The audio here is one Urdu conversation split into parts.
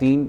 3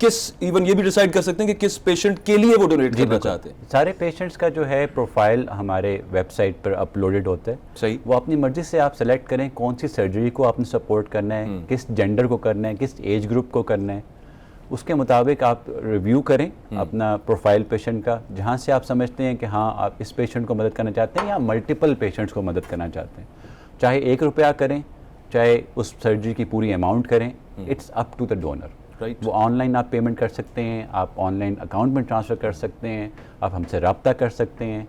کس ایون یہ بھی ڈیسائیڈ کر سکتے ہیں کہ کس پیشنٹ کے لیے وہ ڈونیٹ کرنا چاہتے ہیں؟ سارے پیشنٹس کا جو ہے پروفائل ہمارے ویب سائٹ پر اپلوڈڈ ہوتا ہے. صحیح. وہ اپنی مرضی سے آپ سلیکٹ کریں کون سی سرجری کو آپ نے سپورٹ کرنا ہے, کس جینڈر کو کرنا ہے, کس ایج گروپ کو کرنا ہے, اس کے مطابق آپ ریویو کریں اپنا پروفائل پیشنٹ کا, جہاں سے آپ سمجھتے ہیں کہ ہاں آپ اس پیشنٹ کو مدد کرنا چاہتے ہیں یا ملٹیپل پیشنٹس کو مدد کرنا چاہتے ہیں. چاہے 1 روپیہ کریں, چاہے اس سرجری کی پوری اماؤنٹ کریں, it's up to the donor. وہ آن لائن آپ پیمنٹ کر سکتے ہیں, آپ آن لائن اکاؤنٹ میں ٹرانسفر کر سکتے ہیں, آپ ہم سے رابطہ کر سکتے ہیں.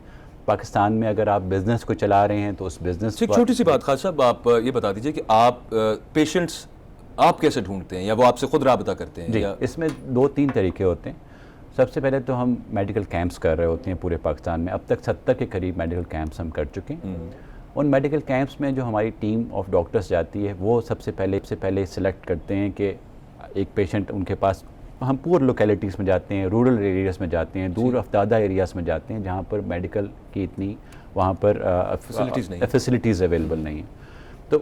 پاکستان میں اگر آپ بزنس کو چلا رہے ہیں تو اس بزنس. ایک چھوٹی سی بات خالد صاحب, آپ یہ بتا دیجیے کہ آپ پیشنٹس آپ کیسے ڈھونڈتے ہیں یا وہ آپ سے خود رابطہ کرتے ہیں؟ جی, اس میں 2-3 طریقے ہوتے ہیں. سب سے پہلے تو ہم میڈیکل کیمپس کر رہے ہوتے ہیں پورے پاکستان میں. اب تک 70 کے قریب میڈیکل کیمپس ہم کر چکے ہیں. ان میڈیکل کیمپس میں جو ہماری ٹیم آف ڈاکٹرس جاتی ہے وہ سب سے پہلے سلیکٹ کرتے ہیں کہ ایک پیشنٹ ان کے پاس, ہم پور لوکیلٹیز میں جاتے ہیں, رورل ایریاز میں جاتے ہیں, دور افتادہ ایریاز میں جاتے ہیں جہاں پر میڈیکل کی اتنی وہاں پر فیسلٹیز اویلیبل نہیں ہیں. تو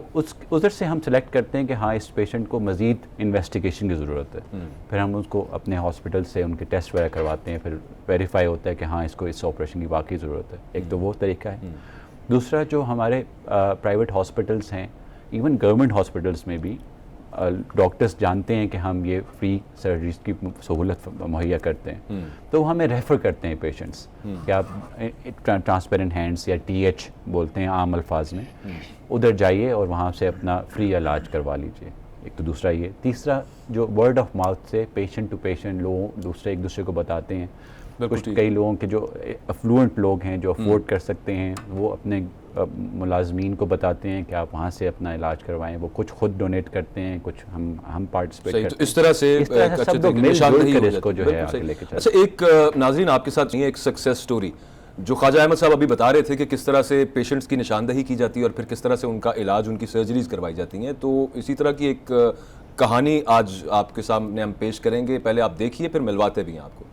ادھر سے ہم سلیکٹ کرتے ہیں کہ ہاں اس پیشنٹ کو مزید انویسٹیگیشن کی ضرورت ہے. پھر ہم اس کو اپنے ہاسپٹل سے ان کے ٹیسٹ وغیرہ کرواتے ہیں, پھر ویریفائی ہوتا ہے کہ ہاں اس کو اس آپریشن کی واقعی ضرورت ہے. ایک تو وہ طریقہ ہے. دوسرا جو ہمارے پرائیویٹ ہاسپٹلس ہیں, ایون گورنمنٹ ہاسپٹلس میں بھی ڈاکٹرس جانتے ہیں کہ ہم یہ فری سرجریز کی سہولت مہیا کرتے ہیں, تو وہ ہمیں ریفر کرتے ہیں پیشنٹس کہ آپ ٹرانسپیرنٹ ہینڈس یا TH بولتے ہیں عام الفاظ میں, ادھر جائیے اور وہاں سے اپنا فری علاج کروا لیجیے. ایک تو دوسرا یہ. تیسرا جو ورڈ آف ماؤتھ سے پیشنٹ ٹو پیشنٹ لوگ ایک دوسرے کو بتاتے ہیں. کچھ کئی لوگوں کے جو افلوئنٹ لوگ ہیں جو افورڈ کر سکتے ہیں وہ اپنے ملازمین کو بتاتے ہیں کہ آپ وہاں سے اپنا علاج کروائیں. وہ کچھ خود ڈونیٹ کرتے ہیں, کچھ ہم پارٹیسپیٹ کرتے ہیں. اس طرح سے سب لوگ مل جل کر اس کو جو ہے آگے لے کے چلتے ہیں. اچھا, ایک ناظرین آپ کے ساتھ ایک سکسیس سٹوری جو خواجہ احمد صاحب ابھی بتا رہے تھے کہ کس طرح سے پیشنٹس کی نشاندہی کی جاتی ہے اور پھر کس طرح سے ان کا علاج, ان کی سرجریز کروائی جاتی ہیں, تو اسی طرح کی ایک کہانی آج آپ کے سامنے ہم پیش کریں گے. پہلے آپ دیکھیے پھر ملواتے بھی ہیں آپ کو.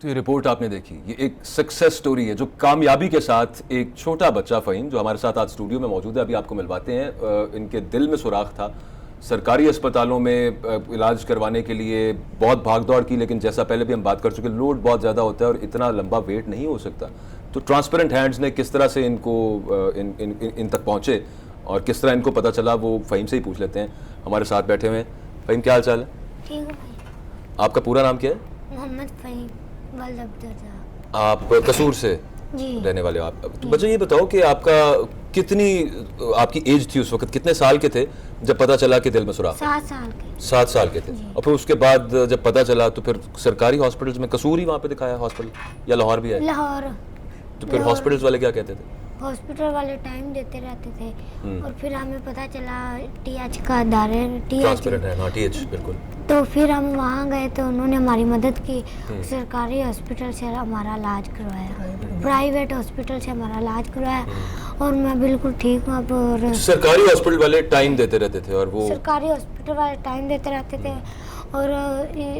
تو یہ رپورٹ آپ نے دیکھی, یہ ایک سکسیس سٹوری ہے جو کامیابی کے ساتھ ایک چھوٹا بچہ فہیم جو ہمارے ساتھ آج اسٹوڈیو میں موجود ہے, ابھی آپ کو ملواتے ہیں. ان کے دل میں سوراخ تھا, سرکاری اسپتالوں میں علاج کروانے کے لیے بہت بھاگ دوڑ کی, لیکن جیسا پہلے بھی ہم بات کر چکے لوڈ بہت زیادہ ہوتا ہے اور اتنا لمبا ویٹ نہیں ہو سکتا. تو ٹرانسپیرنٹ ہینڈز نے کس طرح سے ان کو ان تک پہنچے اور کس طرح ان کو پتہ چلا, وہ فہیم سے ہی پوچھ لیتے ہیں. ہمارے ساتھ بیٹھے ہوئے ہیں. فہیم کیا حال چال ہے؟ ٹھیک ہے بھائی. آپ کا پورا نام کیا ہے؟ محمد فہیم. آپ قصور سے رہنے والے ہو آپ. بچہ یہ بتاؤ کہ آپ کا کتنی آپ کی ایج تھی اس وقت, کتنے سال کے تھے جب پتہ چلا کہ دل میں سوراخ؟ 7 سال کے. 7 سال کے تھے. اور پھر اس کے بعد جب پتہ چلا تو پھر سرکاری ہاسپٹلز میں, قصور ہی وہاں پہ دکھایا ہاسپٹل یا لاہور بھی ہے؟ لاہور. تو پھر ہاسپٹلز والے کیا کہتے تھے؟ ہاسپٹل والے ٹائم دیتے رہتے تھے اور پھر ہمیں پتہ چلا TH کا ادارے ٹرانسپیرنٹ ہے. ہاں TH بالکل. تو پھر ہم وہاں گئے تو انہوں نے ہماری مدد کی. سرکاری ہاسپٹل سے ہمارا علاج کروایا, پرائیویٹ ہاسپٹل سے ہمارا علاج کروایا اور میں بالکل ٹھیک ہوں اب. اور سرکاری ہاسپٹل والے ٹائم دیتے رہتے تھے اور وہ سرکاری ہاسپٹل والے ٹائم دیتے رہتے تھے اور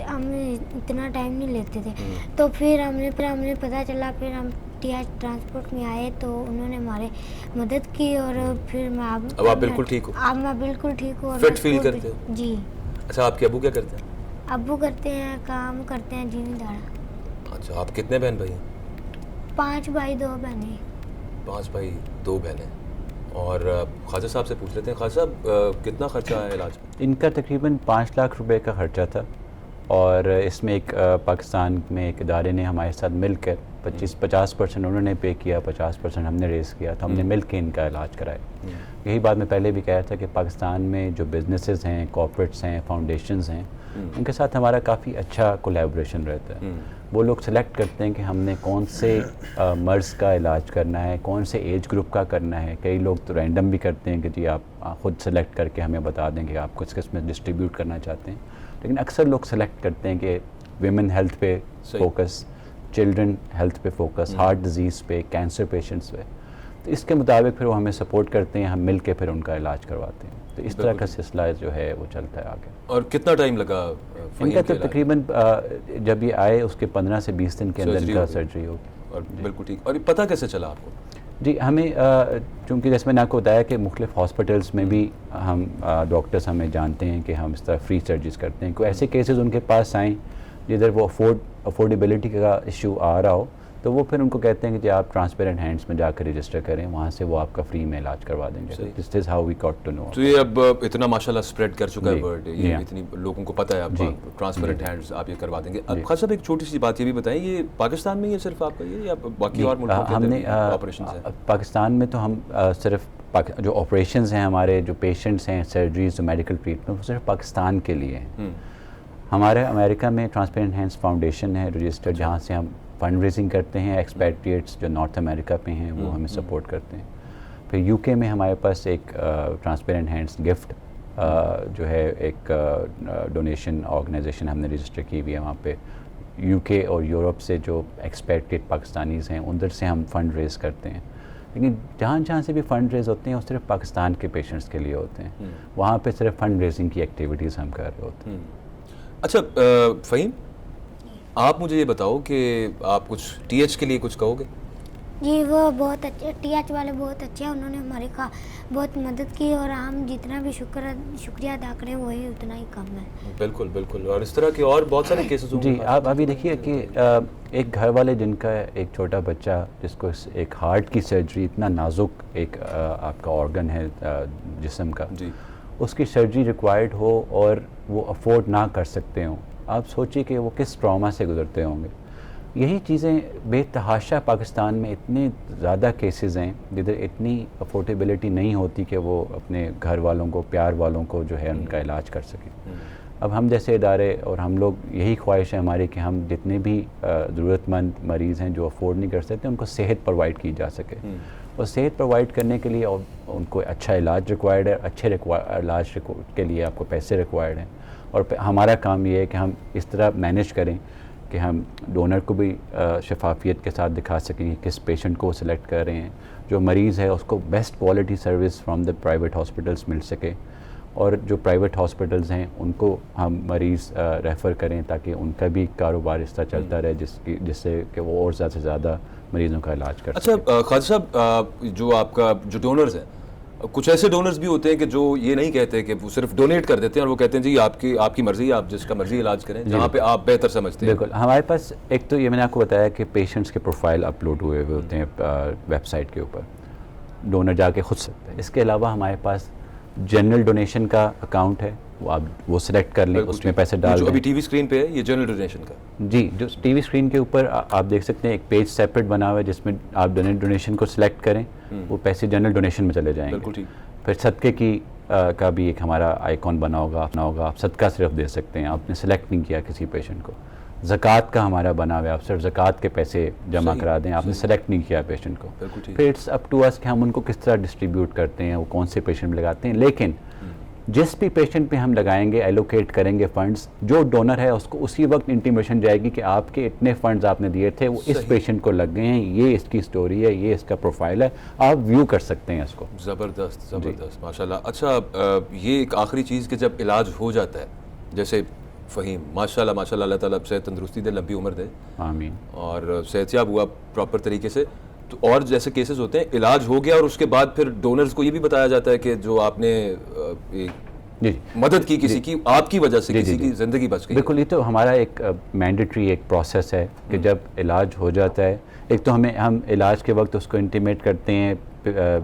ہم اتنا ٹائم نہیں لیتے تھے. تو پھر ہم نے پتہ چلا, پھر ہم TH ٹرانسپورٹ میں آئے تو انہوں نے ہمارے مدد کی اور پھر میں اب آپ بالکل ٹھیک ہو؟ اب میں بالکل ٹھیک ہوں. فٹ فیل کرتے ہو؟ جی. اچھا, آپ کے ابو کیا کرتے ہیں؟ ابو کرتے ہیں کام کرتے ہیں زمیندار. اچھا, آپ کتنے بہن بھائی ہیں؟ 5 بھائی 2 بہنیں. 5 بھائی 2 بہنیں. اور خواجہ صاحب سے پوچھ لیتے ہیں, خواجہ صاحب کتنا خرچہ ہے علاج میں؟ ان کا تقریباً 5 لاکھ روپے کا خرچہ تھا اور اس میں ایک پاکستان میں ایک ادارے نے ہمارے ساتھ مل کر 50% انہوں نے پے کیا, 50% ہم نے ریز کیا, تو ہم نے مل کے ان کا علاج کرایا. یہی بات میں پہلے بھی کہا تھا کہ پاکستان میں جو بزنسز ہیں, کارپوریٹس ہیں, فاؤنڈیشنز ہیں, ان کے ساتھ ہمارا کافی اچھا کولیبریشن رہتا ہے. وہ لوگ سلیکٹ کرتے ہیں کہ ہم نے کون سے مرض کا علاج کرنا ہے, کون سے ایج گروپ کا کرنا ہے. کئی لوگ تو رینڈم بھی کرتے ہیں کہ جی آپ خود سلیکٹ کر کے ہمیں بتا دیں کہ آپ کس میں ڈسٹریبیوٹ کرنا چاہتے ہیں. لیکن اکثر لوگ سلیکٹ کرتے ہیں کہ ویمن ہیلتھ پہ فوکس, چلڈرن ہیلتھ پہ فوکس, ہارٹ ڈیزیز پہ, کینسر پیشنٹس پہ. تو اس کے مطابق پھر وہ ہمیں سپورٹ کرتے ہیں, ہم مل کے پھر ان کا علاج کرواتے ہیں. تو اس طرح کا سلسلہ جو ہے وہ چلتا ہے آگے. اور کتنا ٹائم لگا ان کا؟ تو تقریباً جب یہ آئے اس کے 15 سے 20 دن کے اندر ان کا سرجری ہوگی. اور بالکل ٹھیک. اور پتہ کیسے چلا آپ کو؟ جی ہمیں چونکہ جیسے میں نے آپ کو بتایا کہ مختلف ہاسپٹلس میں بھی ہم ڈاکٹرس ہمیں جانتے ہیں کہ ہم اس طرح فری سرجریز کرتے ہیں. کوئی ایسے کیسز ان کے پاس آئیں جدھر وہ افورڈیبلٹی کا ایشو آ رہا ہو تو وہ پھر ان کو کہتے ہیں کہ جی آپ ٹرانسپیرنٹ ہینڈس میں جا کر رجسٹر کریں, وہاں سے وہ آپ کا فری میں علاج کروا دیں گے. This is how we got to know. تو یہ اب اتنا ماشاءاللہ اسپریڈ کر چکا ہے ورڈ, یہ اتنی لوگوں کو پتہ ہے اب ٹرانسپیرنٹ ہینڈز آپ یہ کروا دیں گے. اب خاص صاحب ایک چھوٹی سی بات یہ بھی بتائیں, یہ پاکستان میں یہ صرف آپ کا یہ یا باقی اور ملکوں کے اندر بھی آپریشنز ہیں؟ پاکستان میں تو ہم صرف جو آپریشنز ہیں ہمارے, جو پیشنٹس ہیں, سرجریز, جو میڈیکل ٹریٹمنٹ, وہ صرف پاکستان کے لیے ہیں. ہمارے امریکہ میں ٹرانسپیرنٹ ہینڈز فاؤنڈیشن ہے رجسٹرڈ, جہاں سے ہم فنڈ ریزنگ کرتے ہیں. ایکسپیٹریٹس جو نارتھ امریکہ پہ ہیں وہ ہمیں سپورٹ کرتے ہیں. پھر یو کے میں ہمارے پاس ایک ٹرانسپیرنٹ ہینڈز گفٹ جو ہے ایک ڈونیشن آرگنائزیشن ہم نے رجسٹر کی ہوئی ہے. وہاں پہ یو کے اور یورپ سے جو ایکسپیٹریٹ پاکستانیز ہیں ادھر سے ہم فنڈ ریز کرتے ہیں. لیکن جہاں سے بھی فنڈ ریز ہوتے ہیں وہ صرف پاکستان کے پیشنٹس کے لیے ہوتے ہیں. وہاں پہ صرف فنڈ ریزنگ کی ایکٹیویٹیز ہم کر رہے ہوتے ہیں. اچھا فہیم, آپ مجھے یہ بتاؤ کہ آپ کچھ ٹی ایچ کے لیے کچھ کہو گے؟ جی وہ بہت اچھے, ٹی ایچ والے بہت اچھے ہیں, انہوں نے ہماری بہت مدد کی اور ہم جتنا بھی شکریہ ادا کریں وہی اتنا ہی کم ہے. بالکل بالکل. اور اس طرح کے اور بہت سارے کیسز ہوں گے. جی آپ ابھی دیکھیے کہ ایک گھر والے جن کا ایک چھوٹا بچہ جس کو ایک ہارٹ کی سرجری, اتنا نازک ایک آپ کا آرگن ہے جسم کا, جی اس کی سرجری ریکوائرڈ ہو اور وہ افورڈ نہ کر سکتے ہوں, آپ سوچیے کہ وہ کس ٹراما سے گزرتے ہوں گے. یہی چیزیں بے تحاشا پاکستان میں اتنے زیادہ کیسز ہیں جدھر اتنی افورڈیبلٹی نہیں ہوتی کہ وہ اپنے گھر والوں کو, پیار والوں کو جو ہے ان کا علاج کر سکیں. اب ہم جیسے ادارے اور ہم لوگ, یہی خواہش ہے ہماری کہ ہم جتنے بھی ضرورت مند مریض ہیں جو افورڈ نہیں کر سکتے ان کو صحت پرووائڈ کی جا سکے. اور صحت پرووائڈ کرنے کے لیے ان کو اچھا علاج ریکوائرڈ ہے, اچھے علاج کے لیے آپ کو پیسے ریکوائرڈ ہیں. اور ہمارا کام یہ ہے کہ ہم اس طرح مینیج کریں کہ ہم ڈونر کو بھی شفافیت کے ساتھ دکھا سکیں کہ کس پیشنٹ کو سلیکٹ کر رہے ہیں, جو مریض ہے اس کو best quality service from the private hospitals مل سکے, اور جو پرائیویٹ ہاسپٹلز ہیں ان کو ہم مریض ریفر کریں تاکہ ان کا بھی کاروبار اس طرح چلتا رہے جس سے کہ وہ اور زیادہ سے زیادہ مریضوں کا علاج کر سکیں. اچھا خالد صاحب, جو آپ کا جو ڈونرز ہیں, کچھ ایسے ڈونرز بھی ہوتے ہیں کہ جو یہ نہیں کہتے کہ وہ صرف ڈونیٹ کر دیتے ہیں اور وہ کہتے ہیں جی آپ کی مرضی, آپ جس کا مرضی علاج کریں جہاں پہ آپ بہتر سمجھتے ہیں. بالکل. ہمارے پاس ایک تو یہ میں نے آپ کو بتایا کہ پیشنٹس کے پروفائل اپلوڈ ہوئے ہوتے ہیں ویب سائٹ کے اوپر, ڈونر جا کے خود سکتے ہیں. اس کے علاوہ ہمارے پاس جنرل ڈونیشن کا اکاؤنٹ ہے, وہ سلیکٹ کر لیں, اس میں پیسے ڈال دیں. جو ابھی ٹی وی اسکرین پہ ہے یہ جنرل ڈونیشن کا, جی جو ٹی وی اسکرین کے اوپر آپ دیکھ سکتے ہیں ایک پیج سیپریٹ بنا ہوا ہے جس میں آپ جنرل ڈونیشن کو سلیکٹ کریں, وہ پیسے جنرل ڈونیشن میں چلے جائیں گے. بالکل ٹھیک. پھر صدقے کی کا بھی ایک ہمارا آئیکن بنا ہوگا, آپ صدقہ صرف دے سکتے ہیں, آپ نے سلیکٹ نہیں کیا کسی پیشنٹ کو. زکوٰۃ کا ہمارا بنا ہوا ہے, آپ صرف زکوٰۃ کے پیسے جمع کرا دیں, آپ نے سلیکٹ نہیں کیا پیشنٹ کو. پھر اٹس اپ ٹو اس کہ ہم ان کو کس طرح ڈسٹریبیوٹ کرتے ہیں, وہ کون سے پیشنٹ میں لگاتے ہیں. لیکن جس بھی پیشنٹ پہ ہم لگائیں گے, ایلوکیٹ کریں گے فنڈز, جو ڈونر ہے اس کو اسی وقت انٹیمیشن جائے گی کہ آپ کے اتنے فنڈز آپ نے دیے تھے وہ اس پیشنٹ کو لگ گئے ہیں, یہ اس کی سٹوری ہے, یہ اس کا پروفائل ہے, آپ ویو کر سکتے ہیں اس کو. زبردست زبردست ماشاءاللہ. اچھا یہ ایک آخری چیز کہ جب علاج ہو جاتا ہے, جیسے فہیم ماشاءاللہ ماشاءاللہ اللہ تعالیٰ سے تندرستی دے, لمبی عمر دے, آمین, اور صحت یاب ہوا پراپر طریقے سے, تو اور جیسے کیسز ہوتے ہیں علاج ہو گیا اور اس کے بعد پھر ڈونرز کو یہ بھی بتایا جاتا ہے کہ جو آپ نے مدد کی کسی کی, آپ کی وجہ سے کسی کی زندگی بچ گئی. بالکل. یہ تو ہمارا ایک مینڈیٹری ایک پروسیس ہے کہ جب علاج ہو جاتا ہے, ایک تو ہم علاج کے وقت اس کو انٹیمیٹ کرتے ہیں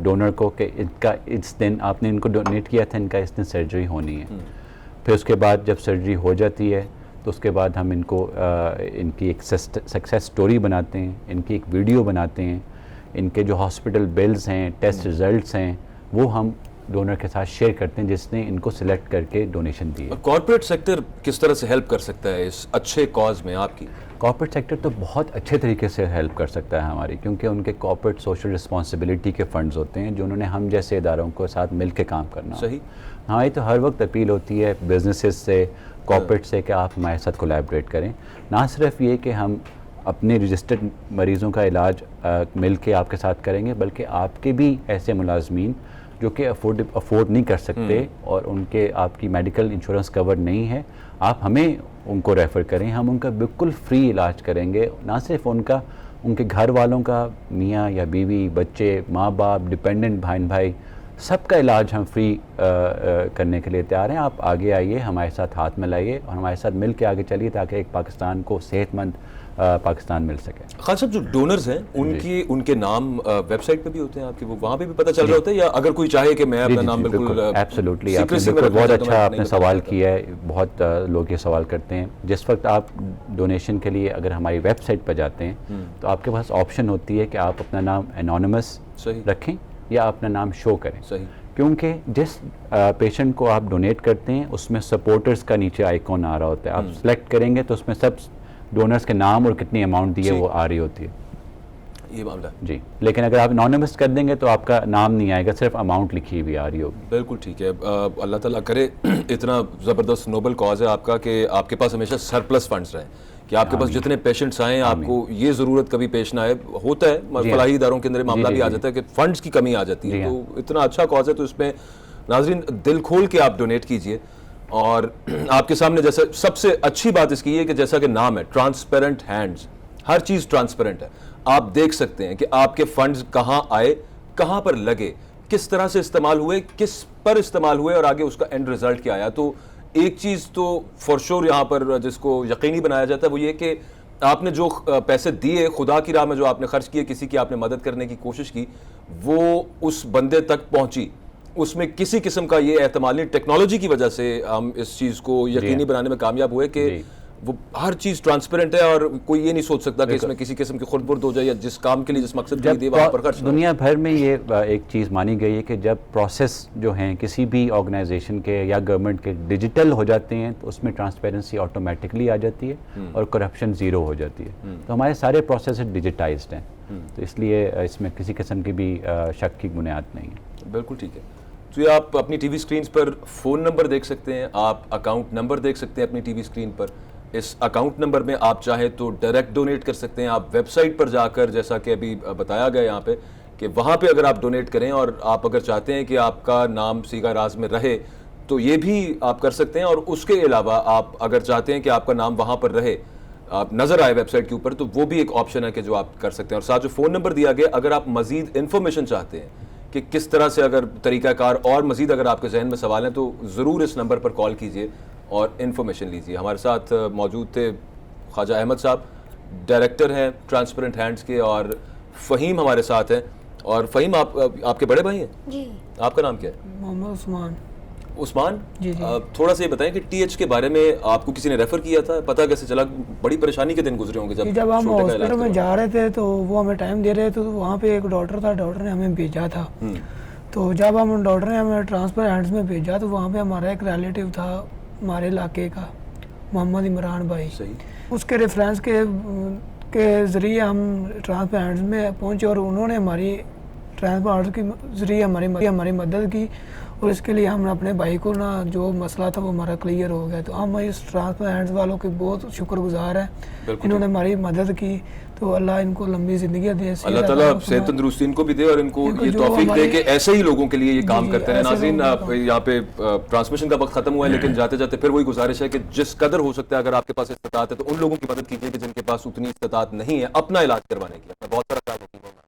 ڈونر کو کہ ان کا اس دن آپ نے ان کو ڈونیٹ کیا تھا, ان کا اس دن سرجری ہونی ہے. پھر اس کے بعد جب سرجری ہو جاتی ہے تو اس کے بعد ہم ان کو ان کی ایک سکسیس سٹوری بناتے ہیں, ان کی ایک ویڈیو بناتے ہیں, ان کے جو ہاسپٹل بلز ہیں, ٹیسٹ ریزلٹس ہیں, وہ ہم ڈونر کے ساتھ شیئر کرتے ہیں جس نے ان کو سلیکٹ کر کے ڈونیشن دی ہے. کارپوریٹ سیکٹر کس طرح سے ہیلپ کر سکتا ہے اس اچھے کاز میں آپ کی؟ کارپوریٹ سیکٹر تو بہت اچھے طریقے سے ہیلپ کر سکتا ہے ہماری, کیونکہ ان کے کارپوریٹ سوشل رسپانسبلٹی کے فنڈز ہوتے ہیں جو انہوں نے ہم جیسے اداروں کو ساتھ مل کے کام کرنا. صحیح. ہماری تو ہر وقت اپیل ہوتی ہے بزنسز سے, کارپوریٹ سے کہ آپ ہمارے ساتھ کولیبریٹ کریں. نہ صرف یہ کہ ہم اپنے رجسٹرڈ مریضوں کا علاج مل کے آپ کے ساتھ کریں گے, بلکہ آپ کے بھی ایسے ملازمین جو کہ افورڈ نہیں کر سکتے اور ان کے آپ کی میڈیکل انشورنس کور نہیں ہے, آپ ہمیں ان کو ریفر کریں, ہم ان کا بالکل فری علاج کریں گے. نہ صرف ان کا ان کے گھر والوں کا، میاں یا بیوی، بچے، ماں باپ، ڈپینڈنٹ بھائی سب کا علاج ہم فری کرنے کے لیے تیار ہیں. آپ آگے آئیے، ہمارے ساتھ ہاتھ ملائیے اور ہمارے ساتھ مل کے آگے چلیے تاکہ ایک پاکستان کو صحت مند پاکستان مل سکے. خان صاحب جو ڈونرز ہیں ان کے نام ویب سائٹ پہ بھی ہوتے ہیں آپ کے، وہ وہاں پہ بھی پتہ چل رہا ہوتا ہے، یا اگر کوئی چاہے کہ میں اپنا نام بالکل ایبسلیوٹلی، آپ نے بالکل بہت اچھا آپ نے سوال کیا ہے. بہت لوگ یہ سوال کرتے ہیں. جس وقت آپ ڈونیشن کے لیے اگر ہماری ویب سائٹ پہ جاتے ہیں تو آپ کے پاس آپشن ہوتی ہے کہ آپ اپنا نام انونیمس رکھیں یا اپنا نام شو کریں. کیونکہ جس پیشنٹ کو آپ ڈونیٹ کرتے ہیں اس میں سپورٹرز کا نیچے آئیکن آ رہا ہوتا ہے. آپ سلیکٹ کریں گے تو اس میں سب ڈونرز کے نام اور کتنی اماؤنٹ دی ہے وہ آ رہی ہوتی ہے. یہ معاملہ جی، لیکن اگر آپ انونیمس کر دیں گے تو آپ کا نام نہیں آئے گا، صرف اماؤنٹ لکھی ہوئی آ رہی ہوگی. بالکل ٹھیک ہے. اللہ تعالیٰ کرے اتنا زبردست نوبل کاز ہے آپ کا کہ آپ کے پاس ہمیشہ سرپلس فنڈز رہیں، کہ آپ کے پاس جتنے پیشنٹس آئیں آپ کو یہ ضرورت کبھی پیش نہ آئے. ہوتا ہے فلاحی اداروں کے اندر معاملہ بھی آ جاتا ہے کہ فنڈز کی کمی آ جاتی ہے، تو اتنا اچھا کاز ہے تو اس میں ناظرین دل کھول کے آپ ڈونیٹ کیجئے. اور آپ کے سامنے جیسا سب سے اچھی بات اس کی ہے کہ جیسا کہ نام ہے ٹرانسپیرنٹ ہینڈز، ہر چیز ٹرانسپیرنٹ ہے. آپ دیکھ سکتے ہیں کہ آپ کے فنڈز کہاں آئے، کہاں پر لگے، کس طرح سے استعمال ہوئے، کس پر استعمال ہوئے اور آگے اس کا اینڈ رزلٹ کیا آیا. تو ایک چیز تو فور شور یہاں پر جس کو یقینی بنایا جاتا ہے وہ یہ کہ آپ نے جو پیسے دیے خدا کی راہ میں، جو آپ نے خرچ کیے، کسی کی آپ نے مدد کرنے کی کوشش کی، وہ اس بندے تک پہنچی. اس میں کسی قسم کا یہ احتمال نہیں. ٹیکنالوجی کی وجہ سے ہم اس چیز کو یقینی بنانے میں کامیاب ہوئے کہ وہ ہر چیز ٹرانسپیرنٹ ہے اور کوئی یہ نہیں سوچ سکتا کہ اس میں کسی قسم کی خرد برد ہو جائے، یا جس کام کے لیے جس مقصد کے لیے وہاں پر خرچ. دنیا بھر میں یہ ایک چیز مانی گئی ہے کہ جب پروسیس جو ہیں کسی بھی آرگنائزیشن کے یا گورنمنٹ کے ڈیجیٹل ہو جاتے ہیں تو اس میں ٹرانسپیرنسی آٹومیٹکلی آ جاتی ہے اور کرپشن زیرو ہو جاتی ہے. تو ہمارے سارے پروسیس ڈیجیٹائزڈ ہیں، تو اس لیے اس میں کسی قسم کی بھی شک کی بنیاد نہیں ہے. بالکل ٹھیک ہے. تو یہ آپ اپنی ٹی وی اسکرینز پر فون نمبر دیکھ سکتے ہیں، آپ اکاؤنٹ نمبر دیکھ سکتے ہیں اپنی ٹی وی اسکرین پر. اس اکاؤنٹ نمبر میں آپ چاہیں تو ڈائریکٹ ڈونیٹ کر سکتے ہیں. آپ ویب سائٹ پر جا کر، جیسا کہ ابھی بتایا گیا یہاں پہ، کہ وہاں پہ اگر آپ ڈونیٹ کریں اور آپ اگر چاہتے ہیں کہ آپ کا نام سیگا راز میں رہے تو یہ بھی آپ کر سکتے ہیں. اور اس کے علاوہ آپ اگر چاہتے ہیں کہ آپ کا نام وہاں پر رہے، آپ نظر آئے ویب سائٹ کے اوپر، تو وہ بھی ایک آپشن ہے کہ جو آپ کر سکتے ہیں. اور ساتھ جو فون نمبر دیا گیا، اگر آپ مزید انفارمیشن چاہتے ہیں کہ کس طرح سے اگر طریقہ کار اور مزید اگر آپ کے ذہن میں سوال ہیں تو ضرور اس نمبر پر کال کیجئے اور انفارمیشن لیجئے. ہمارے ساتھ موجود تھے خواجہ احمد صاحب، ڈائریکٹر ہیں ٹرانسپیرنٹ ہینڈز کے، اور فہیم ہمارے ساتھ ہیں. اور فہیم آپ کے بڑے بھائی ہیں؟ جی. آپ کا نام کیا ہے؟ محمد عثمان. جی. تھوڑا سا یہ بتائیں کہ ٹی ایچ کے بارے میں آپ کو کسی نے ریفر کیا تھا، پتہ کیسے چلا؟ بڑی پریشانی کے دن گزرے ہوں گے جب ہم ہاسپٹل میں جا رہے تھے تو وہ ہمیں ٹائم دے رہے تھے، تو وہاں پہ ایک ڈاکٹر تھا، ڈاکٹر نے ہمیں بھیجا تھا. تو جب ہم ڈاکٹر نے ہمیں ٹرانسپیرنٹ ہینڈز میں بھیجا تو وہاں پہ ہمارا ایک ریلیٹیو تھا ہمارے علاقے کا، محمد عمران بھائی. اس کے ریفرنس کے ذریعے ہم ٹرانسپیرنٹ ہینڈز میں پہنچے اور انہوں نے ہماری ٹرانسپیرنٹ ہینڈز کے ذریعے ہماری مدد کی. اور اس کے لیے ہم نے اپنے بھائی کو جو مسئلہ تھا وہ ہمارا کلیئر ہو گیا. تو ہم اس ٹرانسپیرنٹ ہینڈز والوں کے بہت شکر گزار ہیں، انہوں نے ہماری مدد کی. تو اللہ ان کو لمبی زندگی دے، اللہ تعالیٰ صحت تندرستی ان کو بھی دے اور ان کو یہ توفیق دے کہ ایسے ہی لوگوں کے لیے یہ کام کرتے ہیں. ناظرین یہاں پہ ٹرانسمیشن کا وقت ختم ہوا ہے، لیکن جاتے جاتے پھر وہی گزارش ہے کہ جس قدر ہو سکتا ہے اگر آپ کے پاس استطاعت ہے تو ان لوگوں کی مدد کیجیے کہ جن کے پاس اتنی استطاعت نہیں ہے اپنا علاج کروانے کی. بہت سارا